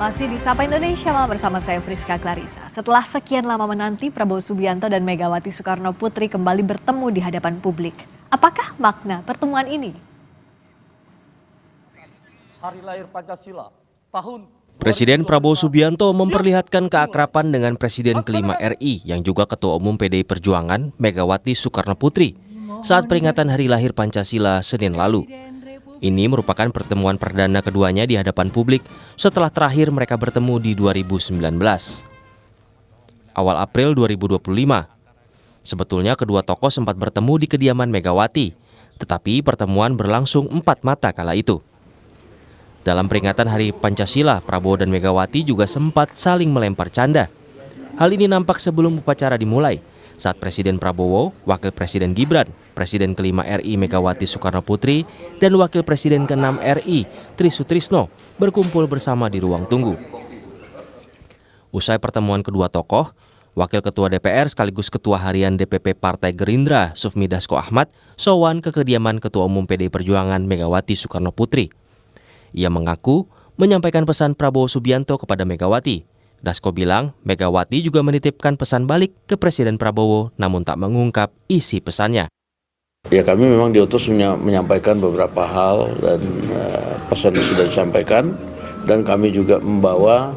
Masih di Sapa Indonesia Malam bersama saya Friska Clarissa. Setelah sekian lama menanti, Prabowo Subianto dan Megawati Soekarno Putri kembali bertemu di hadapan publik. Apakah makna pertemuan ini? Hari lahir Pancasila tahun Presiden Prabowo Subianto memperlihatkan keakraban dengan Presiden kelima RI yang juga Ketua Umum PDI Perjuangan Megawati Soekarno Putri saat peringatan Hari Lahir Pancasila Senin lalu. Ini merupakan pertemuan perdana keduanya di hadapan publik setelah terakhir mereka bertemu di 2019. Awal April 2025, sebetulnya kedua tokoh sempat bertemu di kediaman Megawati, tetapi pertemuan berlangsung 4 mata kala itu. Dalam peringatan Hari Pancasila, Prabowo dan Megawati juga sempat saling melempar canda. Hal ini nampak sebelum upacara dimulai, saat Presiden Prabowo, Wakil Presiden Gibran, Presiden kelima RI Megawati Soekarno Putri, dan Wakil Presiden ke-6 RI Tri Sutrisno berkumpul bersama di ruang tunggu. Usai pertemuan kedua tokoh, Wakil Ketua DPR sekaligus Ketua Harian DPP Partai Gerindra Sufmi Dasko Ahmad sowan ke kediaman Ketua Umum PDI Perjuangan Megawati Soekarno Putri. Ia mengaku menyampaikan pesan Prabowo Subianto kepada Megawati. Dasko bilang Megawati juga menitipkan pesan balik ke Presiden Prabowo namun tak mengungkap isi pesannya. Ya, kami memang diutus menyampaikan beberapa hal dan pesan sudah disampaikan, dan kami juga membawa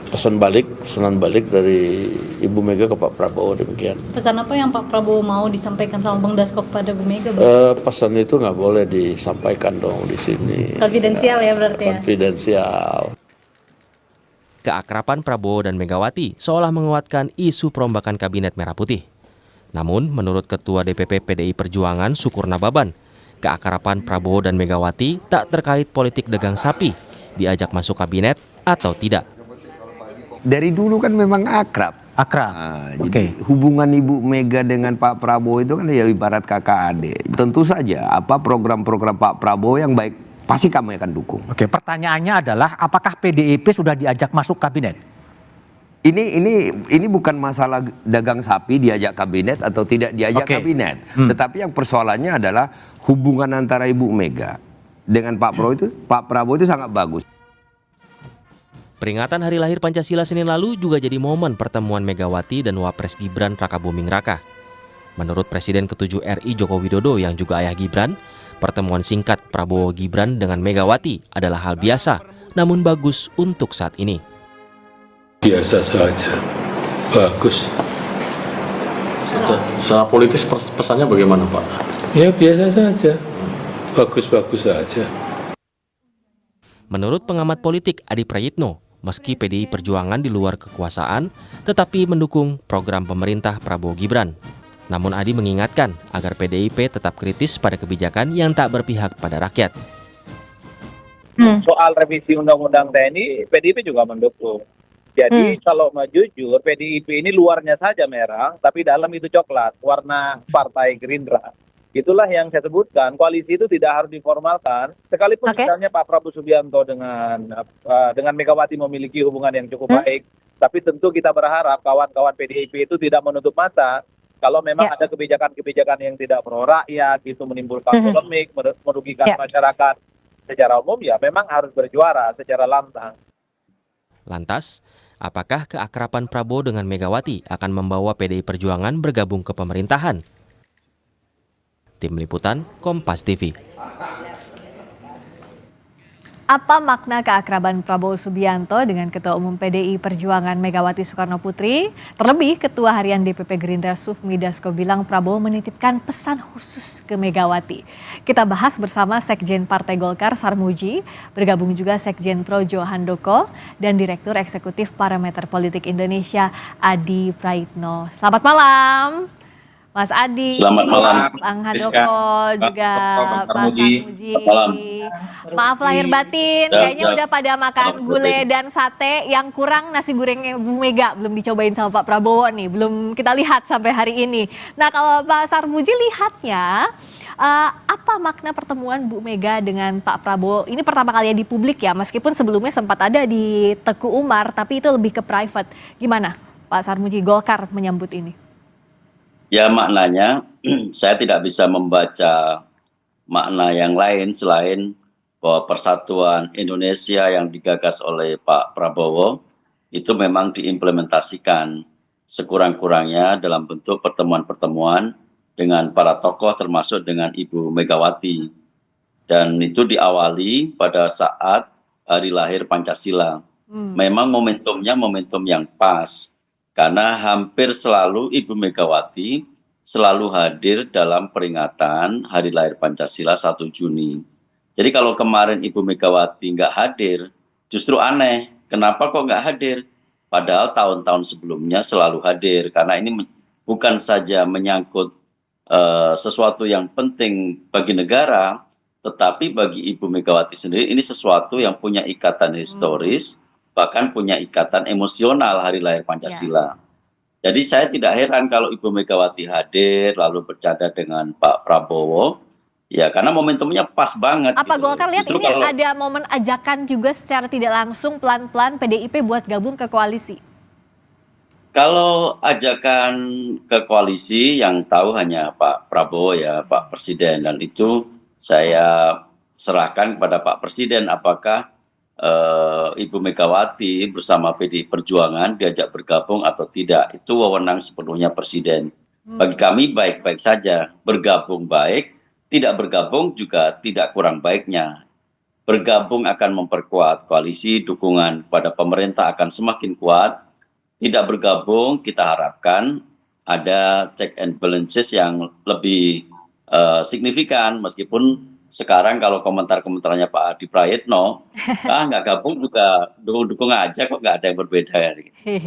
pesanan balik dari Ibu Mega ke Pak Prabowo, demikian. Pesan apa yang Pak Prabowo mau disampaikan sama Bang Dasko kepada Bu Mega? Pesan itu nggak boleh disampaikan dong di sini. Konfidensial ya berarti ya? Konfidensial. Keakraban Prabowo dan Megawati seolah menguatkan isu perombakan Kabinet Merah Putih. Namun, menurut Ketua DPP PDI Perjuangan Sukur Nababan, keakraban Prabowo dan Megawati tak terkait politik dagang sapi, diajak masuk kabinet atau tidak. Dari dulu kan memang akrab. Jadi hubungan Ibu Mega dengan Pak Prabowo itu kan ya ibarat kakak adik. Tentu saja program-program Pak Prabowo yang baik pasti kami akan dukung. Oke, pertanyaannya adalah apakah PDIP sudah diajak masuk kabinet? Ini bukan masalah dagang sapi diajak kabinet atau tidak diajak kabinet. Tetapi yang persoalannya adalah hubungan antara Ibu Mega dengan Pak Prabowo itu sangat bagus. Peringatan Hari Lahir Pancasila Senin lalu juga jadi momen pertemuan Megawati dan Wapres Gibran Rakabuming Raka. Menurut Presiden ke-7 RI Joko Widodo yang juga ayah Gibran, pertemuan singkat Prabowo Gibran dengan Megawati adalah hal biasa, namun bagus untuk saat ini. Biasa saja, bagus. Secara politis pesannya bagaimana, Pak? Ya biasa saja, bagus-bagus saja. Menurut pengamat politik Adi Prayitno, meski PDI Perjuangan di luar kekuasaan, tetapi mendukung program pemerintah Prabowo Gibran. Namun Adi mengingatkan agar PDIP tetap kritis pada kebijakan yang tak berpihak pada rakyat. Soal revisi Undang-Undang TNI, PDIP juga mendukung. Jadi kalau mau jujur, PDIP ini luarnya saja merah, tapi dalam itu coklat, warna Partai Gerindra. Itulah yang saya sebutkan, koalisi itu tidak harus diformalkan. Sekalipun misalnya Pak Prabowo Subianto dengan Megawati memiliki hubungan yang cukup baik, tapi tentu kita berharap kawan-kawan PDIP itu tidak menutup mata. Kalau memang ada kebijakan-kebijakan yang tidak pro rakyat, itu menimbulkan polemik, merugikan masyarakat secara umum, ya memang harus berjuara secara lantang. Lantas, apakah keakraban Prabowo dengan Megawati akan membawa PDI Perjuangan bergabung ke pemerintahan? Tim Liputan Kompas TV. Apa makna keakraban Prabowo Subianto dengan Ketua Umum PDI Perjuangan Megawati Soekarno Putri? Terlebih Ketua Harian DPP Gerindra Sufmi Dasko bilang Prabowo menitipkan pesan khusus ke Megawati. Kita bahas bersama Sekjen Partai Golkar Sarmuji, bergabung juga Sekjen Projo Handoko, dan Direktur Eksekutif Parameter Politik Indonesia Adi Praitno. Selamat malam Mas Adi. Selamat malam Bang Handoko, juga Pak Sarmuji. Maaf lahir batin, kayaknya udah pada makan gulai dan sate, yang kurang nasi gorengnya Bu Mega belum dicobain sama Pak Prabowo nih, belum kita lihat sampai hari ini. Nah kalau Pak Sarmuji lihatnya, apa makna pertemuan Bu Mega dengan Pak Prabowo? Ini pertama kali di publik ya, meskipun sebelumnya sempat ada di Teguh Umar, tapi itu lebih ke private. Gimana Pak Sarmuji, Golkar menyambut ini? Ya maknanya saya tidak bisa membaca makna yang lain selain bahwa persatuan Indonesia yang digagas oleh Pak Prabowo itu memang diimplementasikan sekurang-kurangnya dalam bentuk pertemuan-pertemuan dengan para tokoh termasuk dengan Ibu Megawati. Dan itu diawali pada saat hari lahir Pancasila. Memang momentumnya momentum yang pas karena hampir selalu Ibu Megawati selalu hadir dalam peringatan hari lahir Pancasila 1 Juni. Jadi kalau kemarin Ibu Megawati nggak hadir, justru aneh. Kenapa kok nggak hadir? Padahal tahun-tahun sebelumnya selalu hadir. Karena ini bukan saja menyangkut sesuatu yang penting bagi negara, tetapi bagi Ibu Megawati sendiri ini sesuatu yang punya ikatan historis, bahkan punya ikatan emosional hari lahir Pancasila. Jadi saya tidak heran kalau Ibu Megawati hadir lalu bercanda dengan Pak Prabowo. Ya, karena momentumnya pas banget. Apa gitu. Golkar lihat Justru ini ada momen ajakan juga secara tidak langsung pelan-pelan PDIP buat gabung ke koalisi? Kalau ajakan ke koalisi yang tahu hanya Pak Prabowo ya, Pak Presiden. Dan itu saya serahkan kepada Pak Presiden apakah Ibu Megawati bersama PDI Perjuangan diajak bergabung atau tidak. Itu wewenang sepenuhnya Presiden. Bagi kami baik-baik saja, bergabung baik. Tidak bergabung juga tidak kurang baiknya. Bergabung akan memperkuat koalisi, dukungan pada pemerintah akan semakin kuat. Tidak bergabung kita harapkan ada check and balances yang lebih signifikan. Meskipun sekarang kalau komentar-komentarnya Pak Adi Prayitno, nggak gabung juga dukung-dukung aja kok nggak ada yang berbeda.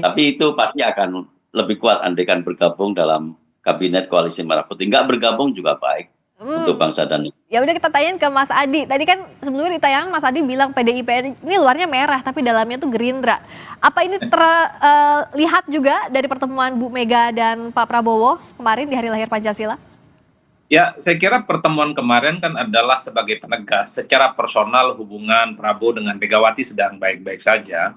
Tapi itu pasti akan lebih kuat andaikan bergabung dalam kabinet koalisi Merah Putih. Nggak bergabung juga baik. Untuk bangsa dan negara. Ya udah kita tanyain ke Mas Adi. Tadi kan sebelumnya di tayangan Mas Adi bilang PDIP ini luarnya merah tapi dalamnya tuh Gerindra. Apa ini terlihat juga dari pertemuan Bu Mega dan Pak Prabowo kemarin di hari lahir Pancasila? Ya, saya kira pertemuan kemarin kan adalah sebagai penegas secara personal hubungan Prabowo dengan Megawati sedang baik-baik saja.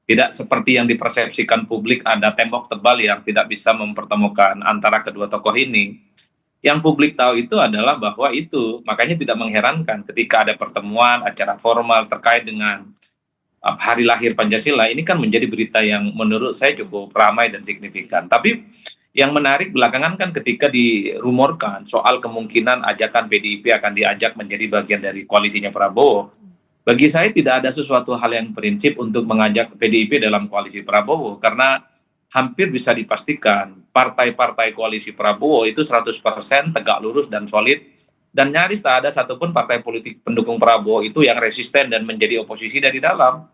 Tidak seperti yang dipersepsikan publik ada tembok tebal yang tidak bisa mempertemukan antara kedua tokoh ini. Yang publik tahu itu adalah bahwa itu, makanya tidak mengherankan ketika ada pertemuan, acara formal terkait dengan hari lahir Pancasila, ini kan menjadi berita yang menurut saya cukup ramai dan signifikan. Tapi yang menarik belakangan kan ketika dirumorkan soal kemungkinan ajakan PDIP akan diajak menjadi bagian dari koalisinya Prabowo. Bagi saya tidak ada sesuatu hal yang prinsip untuk mengajak PDIP dalam koalisi Prabowo, karena hampir bisa dipastikan partai-partai koalisi Prabowo itu 100% tegak lurus dan solid, dan nyaris tak ada satupun partai politik pendukung Prabowo itu yang resisten dan menjadi oposisi dari dalam.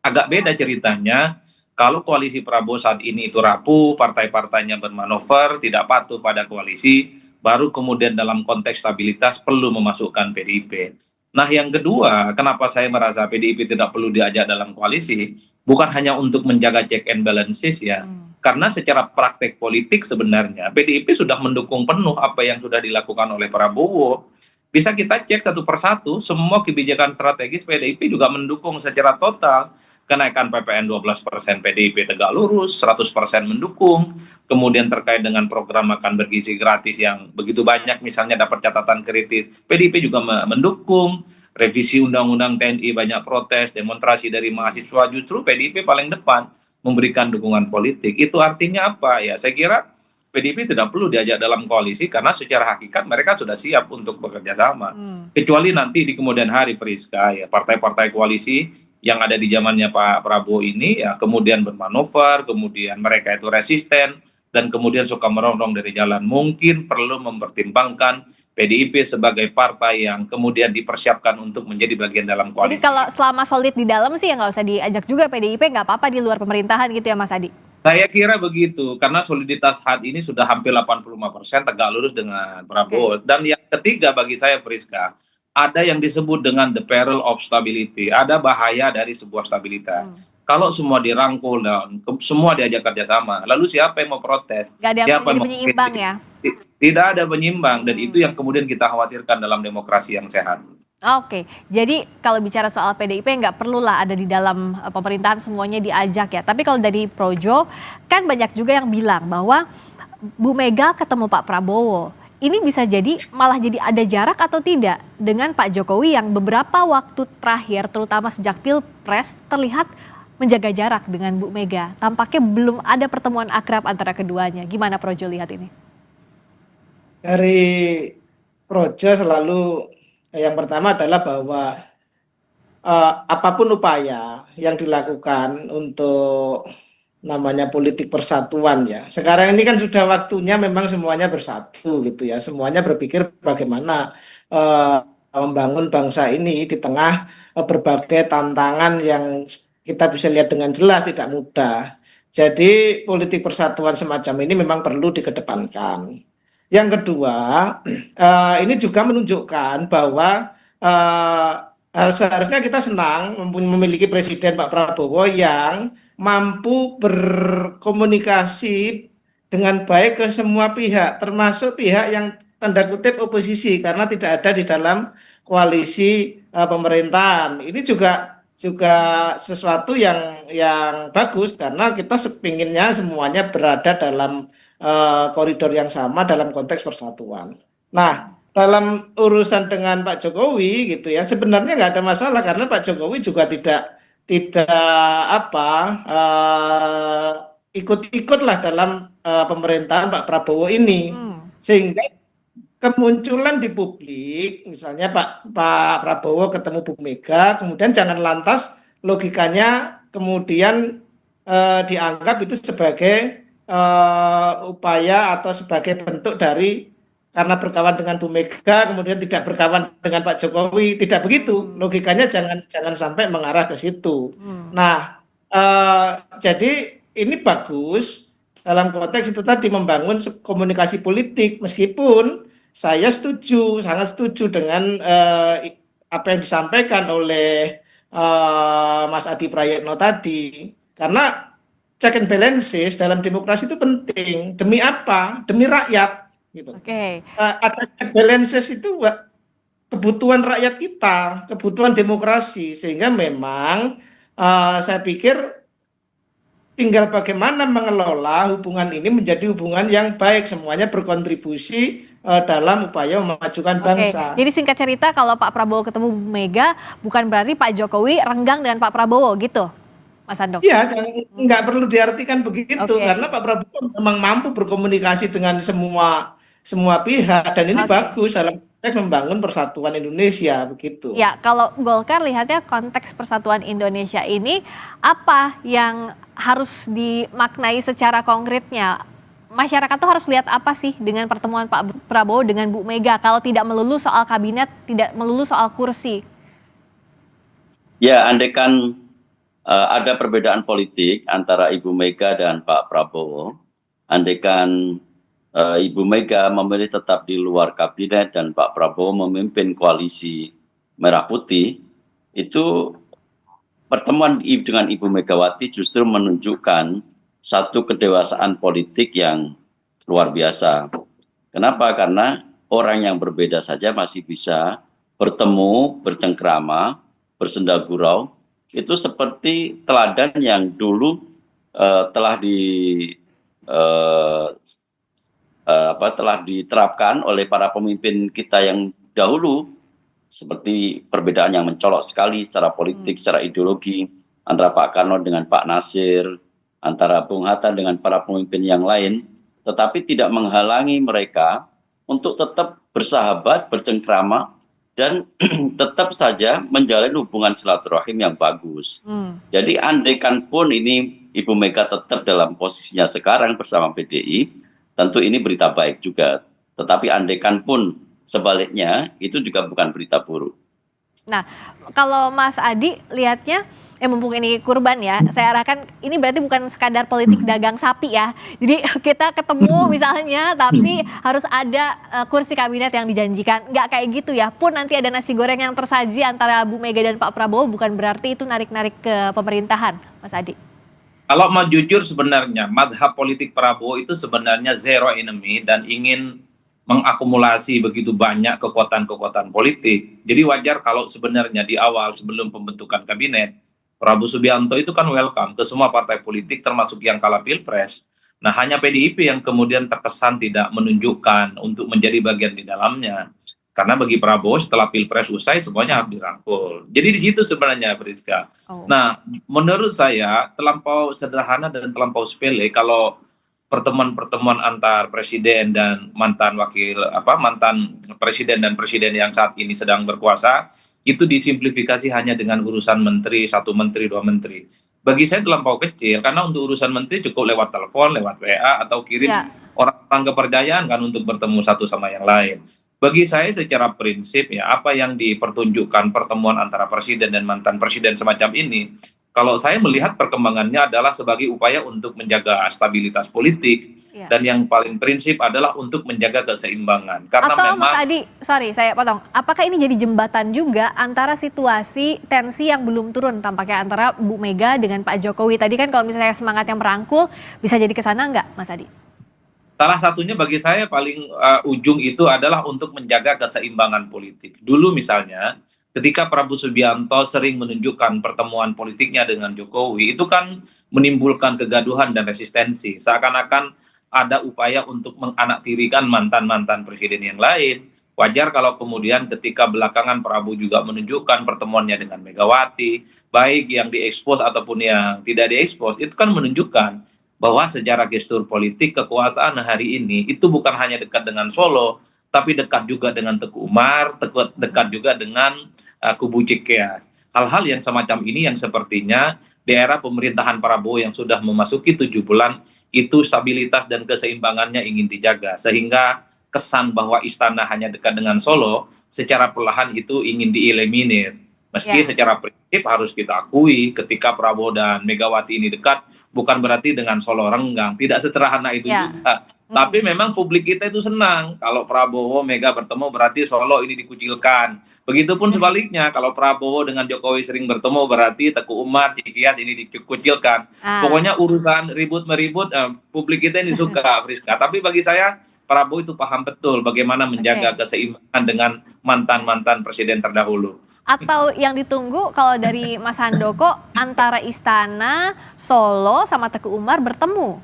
Agak beda ceritanya kalau koalisi Prabowo saat ini itu rapuh, partai-partainya bermanuver, tidak patuh pada koalisi, baru kemudian dalam konteks stabilitas perlu memasukkan PDIP. Nah yang kedua, kenapa saya merasa PDIP tidak perlu diajak dalam koalisi, bukan hanya untuk menjaga check and balances ya, karena secara praktek politik sebenarnya PDIP sudah mendukung penuh apa yang sudah dilakukan oleh Prabowo. Bisa kita cek satu persatu, semua kebijakan strategis PDIP juga mendukung secara total. Kenaikan PPN 12% PDIP tegak lurus, 100% mendukung. Kemudian terkait dengan program makan bergizi gratis yang begitu banyak misalnya dapat catatan kritis, PDIP juga mendukung. Revisi Undang-Undang TNI banyak protes, demonstrasi dari mahasiswa, justru PDIP paling depan memberikan dukungan politik. Itu artinya apa? Ya saya kira PDIP tidak perlu diajak dalam koalisi karena secara hakikat mereka sudah siap untuk bekerja sama. Kecuali nanti di kemudian hari Friska ya partai-partai koalisi yang ada di zamannya Pak Prabowo ini ya kemudian bermanuver, kemudian mereka itu resisten dan kemudian suka merongrong dari jalan, mungkin perlu mempertimbangkan PDIP sebagai partai yang kemudian dipersiapkan untuk menjadi bagian dalam koalisi. Jadi kalau selama solid di dalam sih ya nggak usah diajak juga PDIP, nggak apa-apa di luar pemerintahan gitu ya Mas Adi? Saya kira begitu, karena soliditas saat ini sudah hampir 85% tegak lurus dengan Prabowo. Dan yang ketiga bagi saya Friska, ada yang disebut dengan the peril of stability, ada bahaya dari sebuah stabilitas. Kalau semua dirangkul dan semua diajak kerjasama, lalu siapa yang mau protes? Gak ada yang menjadi penyeimbang ya? Tidak ada penyimbang, dan itu yang kemudian kita khawatirkan dalam demokrasi yang sehat. Oke, jadi kalau bicara soal PDIP nggak perlulah ada di dalam pemerintahan semuanya diajak ya. Tapi kalau dari Projo, kan banyak juga yang bilang bahwa Bu Mega ketemu Pak Prabowo, ini bisa jadi malah jadi ada jarak atau tidak dengan Pak Jokowi yang beberapa waktu terakhir, terutama sejak Pilpres, terlihat menjaga jarak dengan Bu Mega. Tampaknya belum ada pertemuan akrab antara keduanya. Gimana Projo lihat ini? Dari Projo selalu yang pertama adalah bahwa apapun upaya yang dilakukan untuk namanya politik persatuan ya. Sekarang ini kan sudah waktunya memang semuanya bersatu gitu ya. Semuanya berpikir bagaimana membangun bangsa ini di tengah berbagai tantangan yang kita bisa lihat dengan jelas tidak mudah. Jadi politik persatuan semacam ini memang perlu dikedepankan. Yang kedua, ini juga menunjukkan bahwa seharusnya kita senang memiliki Presiden Pak Prabowo yang mampu berkomunikasi dengan baik ke semua pihak, termasuk pihak yang tanda kutip oposisi karena tidak ada di dalam koalisi pemerintahan. Ini juga sesuatu yang bagus karena kita sepinginnya semuanya berada dalam koridor yang sama dalam konteks persatuan. Nah, dalam urusan dengan Pak Jokowi gitu ya, sebenarnya nggak ada masalah karena Pak Jokowi juga tidak ikut-ikutlah dalam pemerintahan Pak Prabowo ini, sehingga kemunculan di publik misalnya Pak Prabowo ketemu Bu Mega, kemudian jangan lantas logikanya kemudian dianggap itu sebagai upaya atau sebagai bentuk dari karena berkawan dengan Bu Mega kemudian tidak berkawan dengan Pak Jokowi, tidak begitu logikanya, jangan sampai mengarah ke situ. Nah, jadi ini bagus dalam konteks itu tadi membangun komunikasi politik, meskipun saya sangat setuju dengan apa yang disampaikan oleh Mas Adi Prayitno tadi, karena check and balances dalam demokrasi itu penting. Demi apa? Demi rakyat. Gitu. Ada balances itu kebutuhan rakyat kita, kebutuhan demokrasi, sehingga memang saya pikir tinggal bagaimana mengelola hubungan ini menjadi hubungan yang baik, semuanya berkontribusi dalam upaya memajukan bangsa. Jadi singkat cerita, kalau Pak Prabowo ketemu Bu Mega bukan berarti Pak Jokowi renggang dengan Pak Prabowo gitu, Mas Andok? Iya, nggak perlu diartikan begitu karena Pak Prabowo memang mampu berkomunikasi dengan semua pihak dan ini bagus dalam konteks membangun persatuan Indonesia begitu. Ya, kalau Golkar lihatnya konteks persatuan Indonesia ini apa yang harus dimaknai secara konkretnya? Masyarakat tuh harus lihat apa sih dengan pertemuan Pak Prabowo dengan Bu Mega kalau tidak melulu soal kabinet, tidak melulu soal kursi? Ya, andaikan ada perbedaan politik antara Ibu Mega dan Pak Prabowo, andaikan Ibu Mega memilih tetap di luar kabinet dan Pak Prabowo memimpin koalisi Merah Putih, itu pertemuan dengan Ibu Megawati justru menunjukkan satu kedewasaan politik yang luar biasa. Kenapa? Karena orang yang berbeda saja masih bisa bertemu, bercengkrama, bersendagurau. Itu seperti teladan yang dulu telah diterapkan oleh para pemimpin kita yang dahulu, seperti perbedaan yang mencolok sekali secara politik, secara ideologi antara Pak Karno dengan Pak Nasir, antara Bung Hatta dengan para pemimpin yang lain, tetapi tidak menghalangi mereka untuk tetap bersahabat, bercengkrama, dan tetap saja menjalin hubungan silaturahim yang bagus. Jadi andaikan pun ini Ibu Mega tetap dalam posisinya sekarang bersama PDI, tentu ini berita baik juga. Tetapi andaikan pun sebaliknya, itu juga bukan berita buruk. Nah, kalau Mas Adi lihatnya, mumpung ini kurban ya, saya arahkan ini berarti bukan sekadar politik dagang sapi ya. Jadi kita ketemu misalnya, tapi harus ada kursi kabinet yang dijanjikan. Nggak kayak gitu ya, pun nanti ada nasi goreng yang tersaji antara Bu Mega dan Pak Prabowo, bukan berarti itu narik-narik ke pemerintahan, Mas Adi. Kalau mau jujur sebenarnya, madhab politik Prabowo itu sebenarnya zero enemy dan ingin mengakumulasi begitu banyak kekuatan-kekuatan politik. Jadi wajar kalau sebenarnya di awal sebelum pembentukan kabinet, Prabowo Subianto itu kan welcome ke semua partai politik termasuk yang kalah Pilpres. Nah, hanya PDIP yang kemudian terkesan tidak menunjukkan untuk menjadi bagian di dalamnya. Karena bagi Prabowo setelah Pilpres usai semuanya harus dirangkul. Jadi di situ sebenarnya, Priska. Nah, menurut saya terlampau sederhana dan terlampau sepele kalau pertemuan-pertemuan antar presiden dan mantan presiden dan presiden yang saat ini sedang berkuasa itu disimplifikasi hanya dengan urusan menteri, 1 menteri, 2 menteri. Bagi saya terlampau kecil karena untuk urusan menteri cukup lewat telepon, lewat WA atau kirim orang kepercayaan kan untuk bertemu satu sama yang lain. Bagi saya secara prinsip ya apa yang dipertunjukkan pertemuan antara presiden dan mantan presiden semacam ini, kalau saya melihat perkembangannya adalah sebagai upaya untuk menjaga stabilitas politik dan yang paling prinsip adalah untuk menjaga keseimbangan. Karena atau memang, Mas Adi, sorry saya potong, apakah ini jadi jembatan juga antara situasi tensi yang belum turun tampaknya antara Bu Mega dengan Pak Jokowi tadi kan kalau misalnya semangat yang merangkul bisa jadi ke sana nggak Mas Adi? salah satunya bagi saya paling ujung itu adalah untuk menjaga keseimbangan politik. Dulu misalnya ketika Prabowo Subianto sering menunjukkan pertemuan politiknya dengan Jokowi, itu kan menimbulkan kegaduhan dan resistensi. Seakan-akan ada upaya untuk menganaktirikan mantan-mantan presiden yang lain. Wajar kalau kemudian ketika belakangan Prabowo juga menunjukkan pertemuannya dengan Megawati, baik yang diekspos ataupun yang tidak diekspos, itu kan menunjukkan bahwa sejarah gestur politik kekuasaan hari ini itu bukan hanya dekat dengan Solo, tapi dekat juga dengan Teguh Umar, dekat juga dengan kubu Cikeas. Hal-hal yang semacam ini yang sepertinya di era pemerintahan Prabowo yang sudah memasuki 7 bulan, itu stabilitas dan keseimbangannya ingin dijaga. Sehingga kesan bahwa istana hanya dekat dengan Solo, secara perlahan itu ingin dieliminir. Meski secara prinsip harus kita akui ketika Prabowo dan Megawati ini dekat, bukan berarti dengan Solo renggang, tidak sederhana itu juga. Tapi memang publik kita itu senang kalau Prabowo Mega bertemu berarti Solo ini dikucilkan. Begitupun sebaliknya kalau Prabowo dengan Jokowi sering bertemu berarti Teguh Umar, Cikeas ini dikucilkan. Pokoknya urusan ribut-meribut publik kita ini suka, Friska. Tapi bagi saya Prabowo itu paham betul bagaimana menjaga keseimbangan dengan mantan-mantan presiden terdahulu. Atau yang ditunggu kalau dari Mas Handoko antara Istana, Solo sama Teguh Umar bertemu?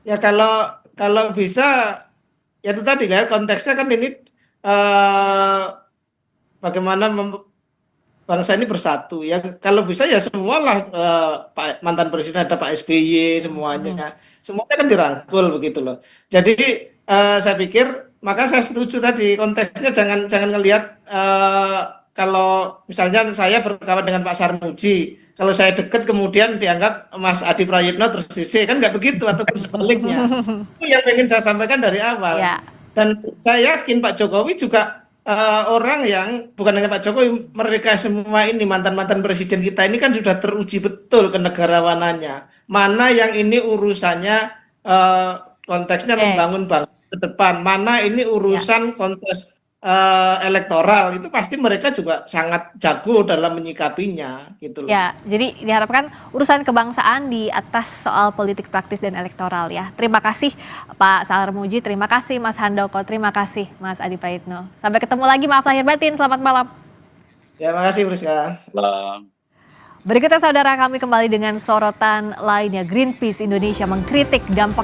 Ya kalau bisa ya itu tadi kan konteksnya kan ini bagaimana bangsa ini bersatu ya, kalau bisa ya semualah mantan presiden ada Pak SBY semuanya kan dirangkul begitu loh. Jadi saya pikir maka saya setuju tadi konteksnya jangan ngelihat kalau misalnya saya berkawan dengan Pak Sarmuji, kalau saya dekat kemudian dianggap Mas Adi Prayitno tersisih, kan nggak begitu ataupun sebaliknya. Itu yang ingin saya sampaikan dari awal. Dan saya yakin Pak Jokowi juga orang yang bukan hanya Pak Jokowi, mereka semua ini mantan-mantan presiden kita ini kan sudah teruji betul kenegarawanannya. Mana yang ini urusannya konteksnya membangun bangsa ke depan, mana ini urusan kontes elektoral, itu pasti mereka juga sangat jago dalam menyikapinya gitu loh. Ya, jadi diharapkan urusan kebangsaan di atas soal politik praktis dan elektoral ya. Terima kasih Pak Sarmuji, terima kasih Mas Handoko, terima kasih Mas Adi Prayitno. Sampai ketemu lagi, maaf lahir batin, selamat malam. Ya, makasih Friska. Berikutnya saudara kami kembali dengan sorotan lainnya. Greenpeace Indonesia mengkritik dampak